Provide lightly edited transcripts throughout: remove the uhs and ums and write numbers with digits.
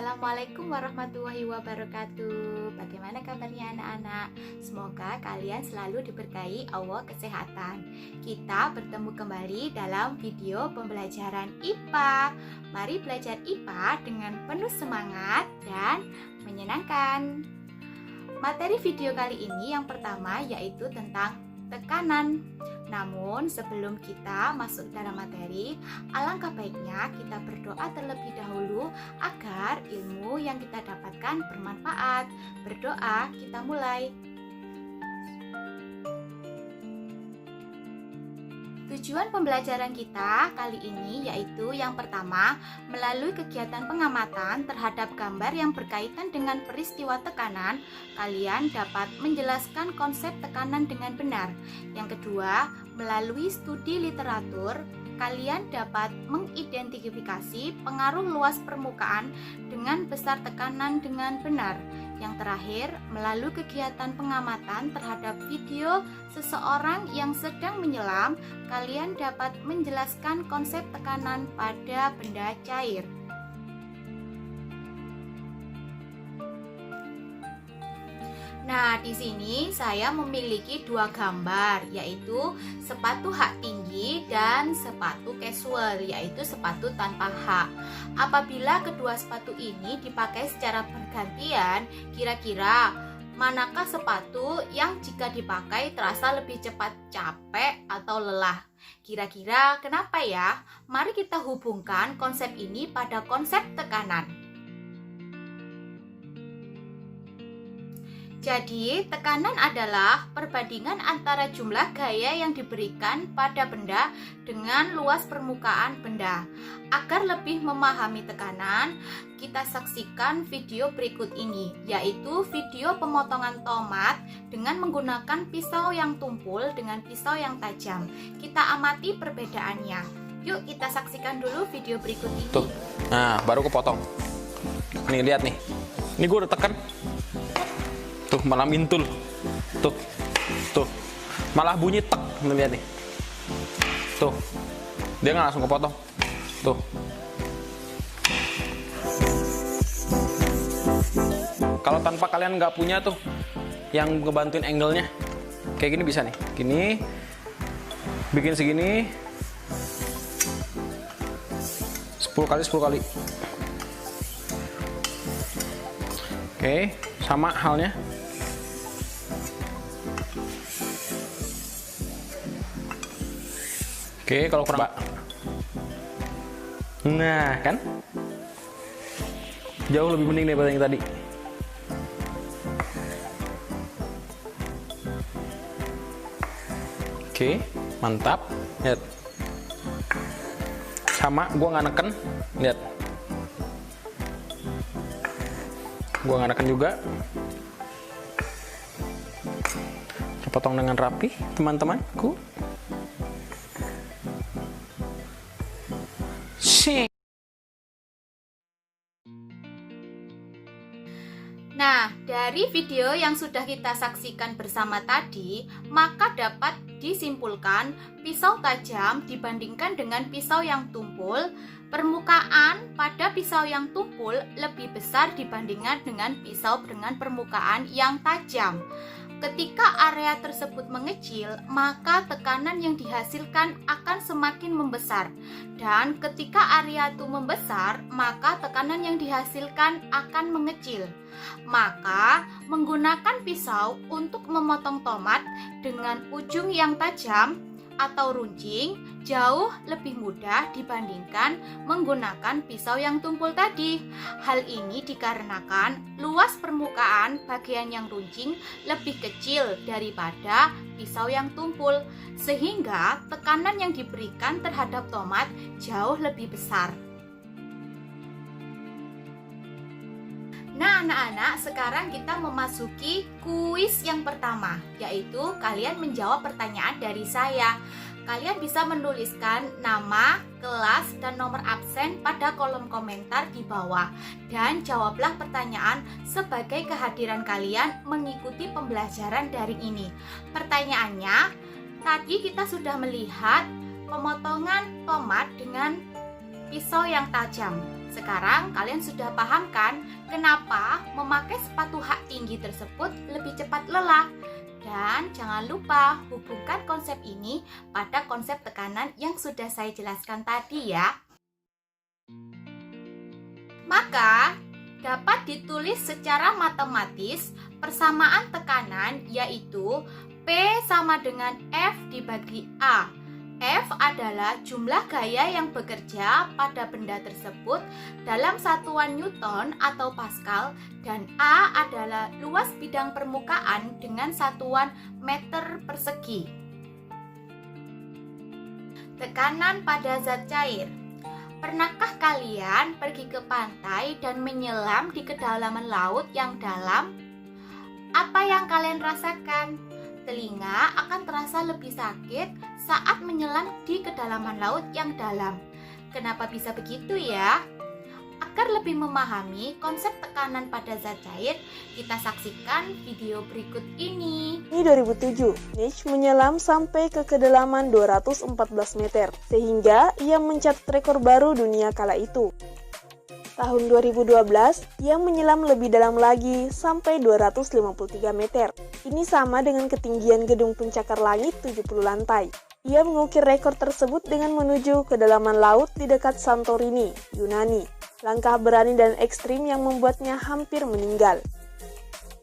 Assalamualaikum warahmatullahi wabarakatuh. Bagaimana kabarnya anak-anak? Semoga kalian selalu diberkahi Allah kesehatan. Kita bertemu kembali dalam video pembelajaran IPA. Mari belajar IPA dengan penuh semangat dan menyenangkan. Materi video kali ini yang pertama yaitu tentang tekanan. Namun sebelum kita masuk dalam materi, alangkah baiknya kita berdoa terlebih dahulu agar ilmu yang kita dapatkan bermanfaat. Berdoa, kita mulai. Tujuan pembelajaran kita kali ini yaitu yang pertama, melalui kegiatan pengamatan terhadap gambar yang berkaitan dengan peristiwa tekanan, kalian dapat menjelaskan konsep tekanan dengan benar. Yang kedua, melalui studi literatur, kalian dapat mengidentifikasi pengaruh luas permukaan dengan besar tekanan dengan benar. Yang terakhir, melalui kegiatan pengamatan terhadap video seseorang yang sedang menyelam, kalian dapat menjelaskan konsep tekanan pada benda cair. Nah, di sini saya memiliki dua gambar, yaitu sepatu hak tinggi dan sepatu casual, yaitu sepatu tanpa hak. Apabila kedua sepatu ini dipakai secara bergantian, kira-kira manakah sepatu yang jika dipakai terasa lebih cepat capek atau lelah? Kira-kira kenapa ya? Mari kita hubungkan konsep ini pada konsep tekanan. Jadi, tekanan adalah perbandingan antara jumlah gaya yang diberikan pada benda dengan luas permukaan benda. Agar lebih memahami tekanan, kita saksikan video berikut ini, yaitu video pemotongan tomat dengan menggunakan pisau yang tumpul dengan pisau yang tajam. Kita amati perbedaannya. Yuk kita saksikan dulu video berikut ini. Tuh, nah baru kepotong. Nih lihat nih, ini gue udah tekan. Tuh malah mintul. Tuh malah bunyi tek. Lihat nih. Tuh dia nggak langsung kepotong. Tuh. Kalau tanpa kalian nggak punya tuh yang ngebantuin angle-nya, kayak gini bisa nih. Gini, bikin segini 10 kali. Oke, sama halnya. Oke, kalau kurang, nah kan jauh lebih mending daripada yang tadi. Oke, mantap. Lihat, sama, gua nggak neken. Lihat, gua nggak neken juga. Potong dengan rapi, teman-temanku. Nah, dari video yang sudah kita saksikan bersama tadi, maka dapat disimpulkan pisau tajam dibandingkan dengan pisau yang tumpul, permukaan pada pisau yang tumpul lebih besar dibandingkan dengan pisau dengan permukaan yang tajam. Ketika area tersebut mengecil, maka tekanan yang dihasilkan akan semakin membesar. Dan ketika area itu membesar, maka tekanan yang dihasilkan akan mengecil. Maka, menggunakan pisau untuk memotong tomat dengan ujung yang tajam atau runcing jauh lebih mudah dibandingkan menggunakan pisau yang tumpul tadi. Hal ini dikarenakan luas permukaan bagian yang runcing lebih kecil daripada pisau yang tumpul, sehingga tekanan yang diberikan terhadap tomat jauh lebih besar. Nah anak-anak, sekarang kita memasuki kuis yang pertama, yaitu kalian menjawab pertanyaan dari saya. Kalian bisa menuliskan nama, kelas, dan nomor absen pada kolom komentar di bawah. Dan jawablah pertanyaan sebagai kehadiran kalian mengikuti pembelajaran daring ini. Pertanyaannya, tadi kita sudah melihat pemotongan tomat dengan pisau yang tajam. Sekarang kalian sudah paham kan kenapa memakai sepatu hak tinggi tersebut lebih cepat lelah? Dan jangan lupa hubungkan konsep ini pada konsep tekanan yang sudah saya jelaskan tadi ya. Maka dapat ditulis secara matematis persamaan tekanan yaitu P sama dengan F dibagi A. F adalah jumlah gaya yang bekerja pada benda tersebut dalam satuan Newton atau Pascal dan A adalah luas bidang permukaan dengan satuan meter persegi. Tekanan pada zat cair. Pernahkah kalian pergi ke pantai dan menyelam di kedalaman laut yang dalam? Apa yang kalian rasakan? Telinga akan terasa lebih sakit saat menyelam di kedalaman laut yang dalam. Kenapa bisa begitu ya? Agar lebih memahami konsep tekanan pada zat cair, kita saksikan video berikut ini. Di 2007, Nietzsche menyelam sampai ke kedalaman 214 meter, sehingga ia mencatat rekor baru dunia kala itu. Tahun 2012, ia menyelam lebih dalam lagi sampai 253 meter. Ini sama dengan ketinggian gedung pencakar langit 70 lantai. Ia mengukir rekor tersebut dengan menuju kedalaman laut di dekat Santorini, Yunani. Langkah berani dan ekstrim yang membuatnya hampir meninggal.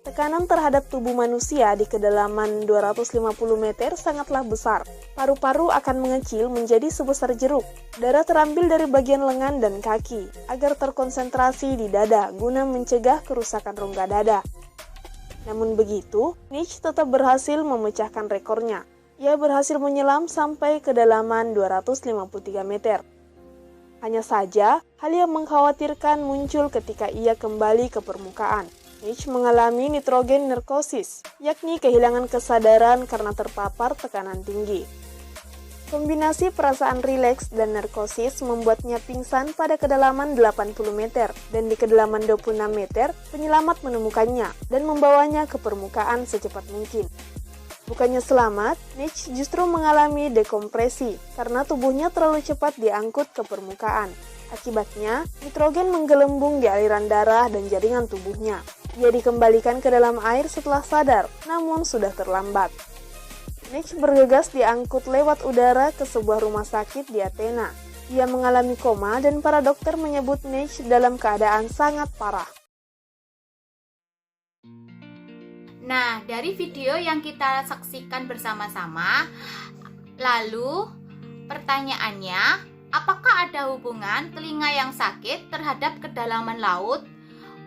Tekanan terhadap tubuh manusia di kedalaman 250 meter sangatlah besar. Paru-paru akan mengecil menjadi sebesar jeruk. Darah terambil dari bagian lengan dan kaki agar terkonsentrasi di dada guna mencegah kerusakan rongga dada. Namun begitu, Nietzsche tetap berhasil memecahkan rekornya. Ia berhasil menyelam sampai kedalaman 253 meter. Hanya saja, hal yang mengkhawatirkan muncul ketika ia kembali ke permukaan. Nietzsche mengalami nitrogen narkosis, yakni kehilangan kesadaran karena terpapar tekanan tinggi. Kombinasi perasaan rileks dan narkosis membuatnya pingsan pada kedalaman 80 meter, dan di kedalaman 26 meter, penyelamat menemukannya dan membawanya ke permukaan secepat mungkin. Bukannya selamat, Nietzsche justru mengalami dekompresi karena tubuhnya terlalu cepat diangkut ke permukaan. Akibatnya, nitrogen menggelembung di aliran darah dan jaringan tubuhnya. Ia dikembalikan ke dalam air setelah sadar, namun sudah terlambat. Nietzsche bergegas diangkut lewat udara ke sebuah rumah sakit di Athena. Ia mengalami koma dan para dokter menyebut Nietzsche dalam keadaan sangat parah. Nah, dari video yang kita saksikan bersama-sama, lalu pertanyaannya, apakah ada hubungan telinga yang sakit terhadap kedalaman laut?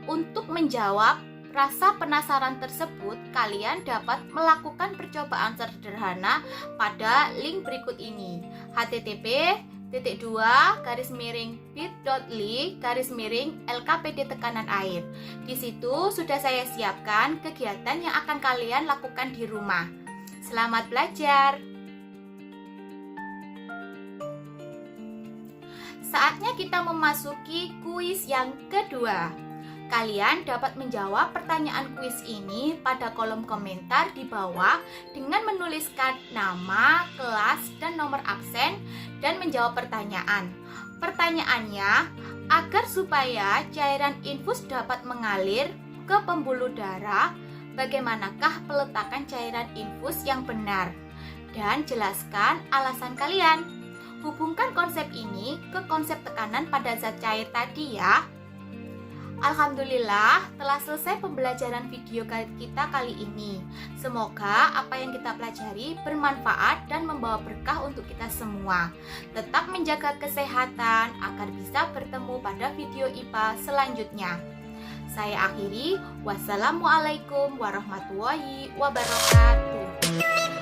Untuk menjawab rasa penasaran tersebut, kalian dapat melakukan percobaan sederhana pada link berikut ini. http://bit.ly/LKPD tekanan air. Di situ sudah saya siapkan kegiatan yang akan kalian lakukan di rumah. Selamat belajar. Saatnya kita memasuki kuis yang kedua. Kalian dapat menjawab pertanyaan kuis ini pada kolom komentar di bawah dengan menuliskan nama, kelas, dan nomor absen dan menjawab pertanyaan. Pertanyaannya, agar supaya cairan infus dapat mengalir ke pembuluh darah, bagaimanakah peletakan cairan infus yang benar? Dan jelaskan alasan kalian. Hubungkan konsep ini ke konsep tekanan pada zat cair tadi ya. Alhamdulillah telah selesai pembelajaran video kita kali ini. Semoga apa yang kita pelajari bermanfaat dan membawa berkah untuk kita semua. Tetap menjaga kesehatan agar bisa bertemu pada video IPA selanjutnya. Saya akhiri, wassalamualaikum warahmatullahi wabarakatuh.